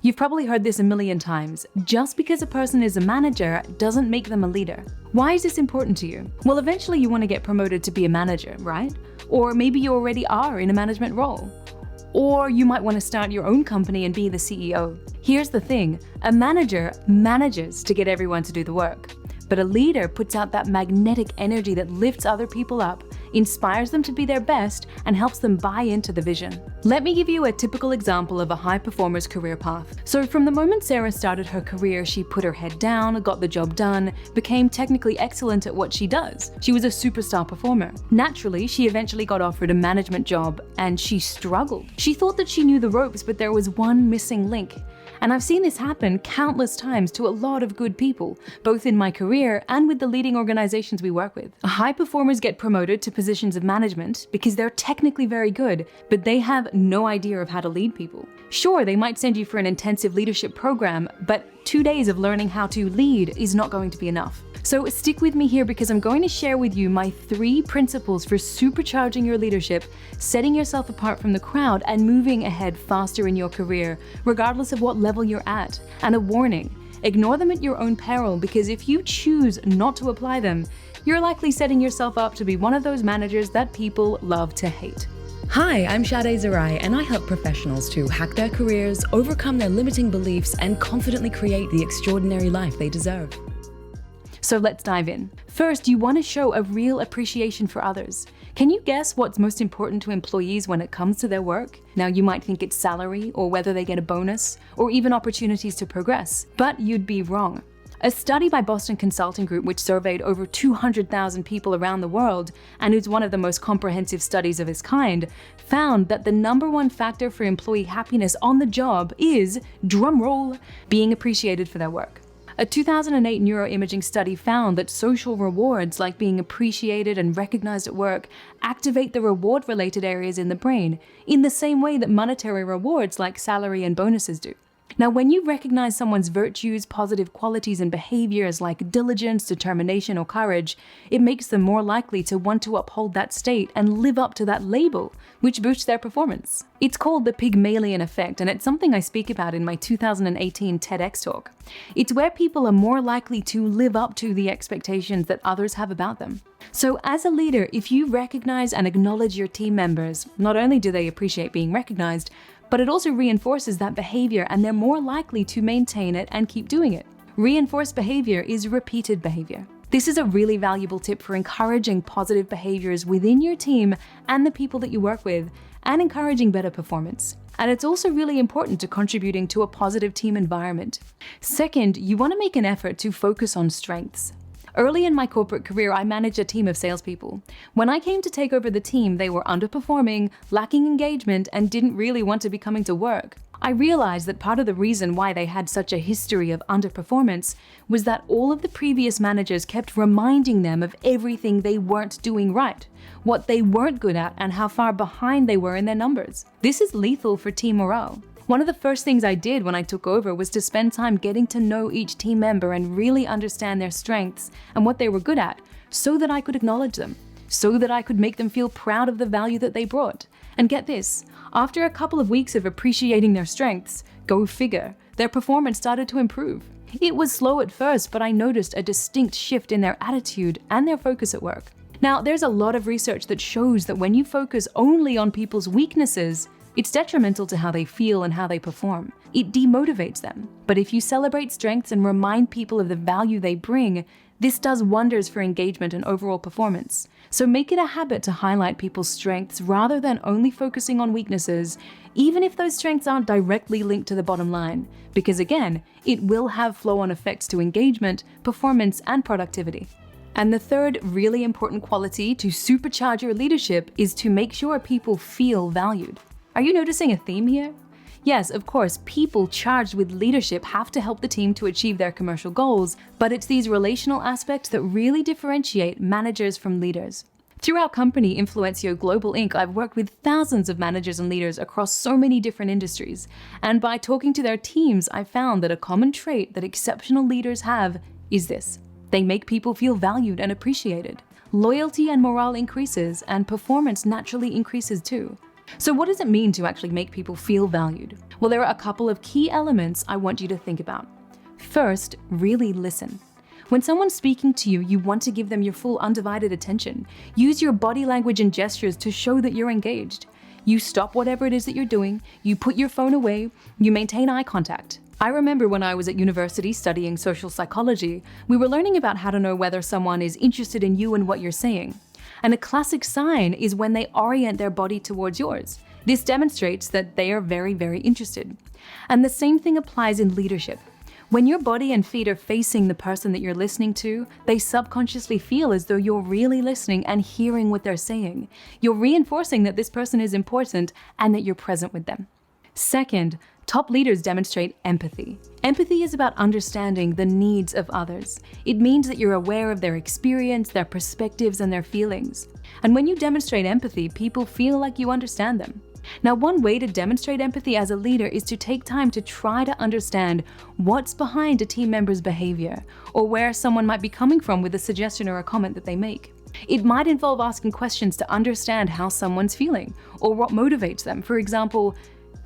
You've probably heard this a million times. Just because a person is a manager doesn't make them a leader. Why is this important to you? Well, eventually you want to get promoted to be a manager, right? Or maybe you already are in a management role. Or you might want to start your own company and be the CEO. Here's the thing, a manager manages to get everyone to do the work. But a leader puts out that magnetic energy that lifts other people up, inspires them to be their best, and helps them buy into the vision. Let me give you a typical example of a high performer's career path. So from the moment Sarah started her career, she put her head down, got the job done, became technically excellent at what she does. She was a superstar performer. Naturally, she eventually got offered a management job, and she struggled. She thought that she knew the ropes, but there was one missing link. And I've seen this happen countless times to a lot of good people, both in my career and with the leading organizations we work with. High performers get promoted to positions of management because they're technically very good, but they have no idea of how to lead people. Sure, they might send you for an intensive leadership program, but 2 days of learning how to lead is not going to be enough. So stick with me here because I'm going to share with you my 3 principles for supercharging your leadership, setting yourself apart from the crowd, and moving ahead faster in your career, regardless of what level you're at. And a warning, ignore them at your own peril, because if you choose not to apply them, you're likely setting yourself up to be one of those managers that people love to hate. Hi, I'm Shadé Zahrai, and I help professionals to hack their careers, overcome their limiting beliefs, and confidently create the extraordinary life they deserve. So let's dive in. First, you want to show a real appreciation for others. Can you guess what's most important to employees when it comes to their work? Now, you might think it's salary, or whether they get a bonus, or even opportunities to progress, but you'd be wrong. A study by Boston Consulting Group, which surveyed over 200,000 people around the world, and is one of the most comprehensive studies of its kind, found that the #1 factor for employee happiness on the job is, drumroll, being appreciated for their work. A 2008 neuroimaging study found that social rewards, like being appreciated and recognized at work, activate the reward-related areas in the brain in the same way that monetary rewards like salary and bonuses do. Now, when you recognize someone's virtues, positive qualities, and behaviors like diligence, determination, or courage, it makes them more likely to want to uphold that state and live up to that label, which boosts their performance. It's called the Pygmalion effect, and it's something I speak about in my 2018 TEDx talk. It's where people are more likely to live up to the expectations that others have about them. So as a leader, if you recognize and acknowledge your team members, not only do they appreciate being recognized, but it also reinforces that behavior, and they're more likely to maintain it and keep doing it. Reinforced behavior is repeated behavior. This is a really valuable tip for encouraging positive behaviors within your team and the people that you work with, and encouraging better performance. And it's also really important to contributing to a positive team environment. Second, you want to make an effort to focus on strengths. Early in my corporate career, I managed a team of salespeople. When I came to take over the team, they were underperforming, lacking engagement, and didn't really want to be coming to work. I realized that part of the reason why they had such a history of underperformance was that all of the previous managers kept reminding them of everything they weren't doing right, what they weren't good at, and how far behind they were in their numbers. This is lethal for team morale. One of the first things I did when I took over was to spend time getting to know each team member and really understand their strengths and what they were good at, so that I could acknowledge them, so that I could make them feel proud of the value that they brought. And get this, after a couple of weeks of appreciating their strengths, go figure, their performance started to improve. It was slow at first, but I noticed a distinct shift in their attitude and their focus at work. Now, there's a lot of research that shows that when you focus only on people's weaknesses, it's detrimental to how they feel and how they perform. It demotivates them. But if you celebrate strengths and remind people of the value they bring, this does wonders for engagement and overall performance. So make it a habit to highlight people's strengths rather than only focusing on weaknesses, even if those strengths aren't directly linked to the bottom line. Because again, it will have flow-on effects to engagement, performance, and productivity. And the third really important quality to supercharge your leadership is to make sure people feel valued. Are you noticing a theme here? Yes, of course, people charged with leadership have to help the team to achieve their commercial goals, but it's these relational aspects that really differentiate managers from leaders. Through our company, Influencio Global Inc., I've worked with thousands of managers and leaders across so many different industries. And by talking to their teams, I found that a common trait that exceptional leaders have is this. They make people feel valued and appreciated. Loyalty and morale increases, and performance naturally increases too. So what does it mean to actually make people feel valued? Well, there are a couple of key elements I want you to think about. First, really listen. When someone's speaking to you, you want to give them your full undivided attention. Use your body language and gestures to show that you're engaged. You stop whatever it is that you're doing, you put your phone away, you maintain eye contact. I remember when I was at university studying social psychology, we were learning about how to know whether someone is interested in you and what you're saying. And a classic sign is when they orient their body towards yours. This demonstrates that they are very, very interested. And the same thing applies in leadership. When your body and feet are facing the person that you're listening to, they subconsciously feel as though you're really listening and hearing what they're saying. You're reinforcing that this person is important and that you're present with them. Second, top leaders demonstrate empathy. Empathy is about understanding the needs of others. It means that you're aware of their experience, their perspectives, and their feelings. And when you demonstrate empathy, people feel like you understand them. Now, one way to demonstrate empathy as a leader is to take time to try to understand what's behind a team member's behavior, or where someone might be coming from with a suggestion or a comment that they make. It might involve asking questions to understand how someone's feeling, or what motivates them. For example,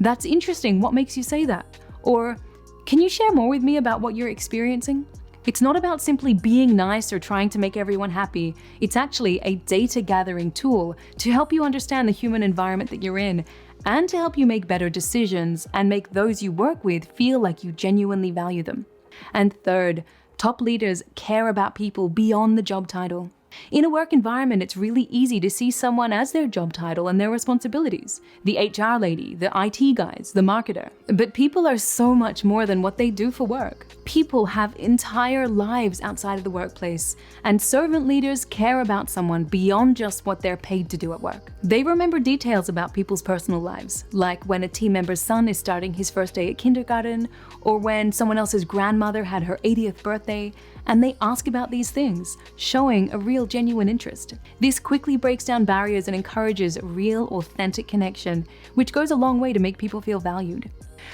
"That's interesting, what makes you say that?" Or, "Can you share more with me about what you're experiencing?" It's not about simply being nice or trying to make everyone happy. It's actually a data gathering tool to help you understand the human environment that you're in, and to help you make better decisions and make those you work with feel like you genuinely value them. And third, top leaders care about people beyond the job title. In a work environment, it's really easy to see someone as their job title and their responsibilities. The HR lady, the IT guys, the marketer. But people are so much more than what they do for work. People have entire lives outside of the workplace, and servant leaders care about someone beyond just what they're paid to do at work. They remember details about people's personal lives, like when a team member's son is starting his first day at kindergarten, or when someone else's grandmother had her 80th birthday, and they ask about these things, showing a real genuine interest. This quickly breaks down barriers and encourages real, authentic connection, which goes a long way to make people feel valued.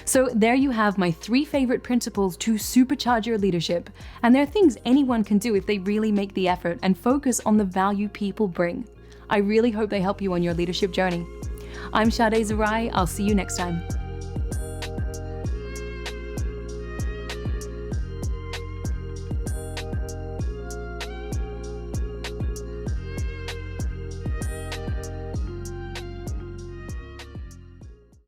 So there you have my 3 favorite principles to supercharge your leadership, and they're things anyone can do if they really make the effort and focus on the value people bring. I really hope they help you on your leadership journey. I'm Shadé Zahrai. I'll see you next time.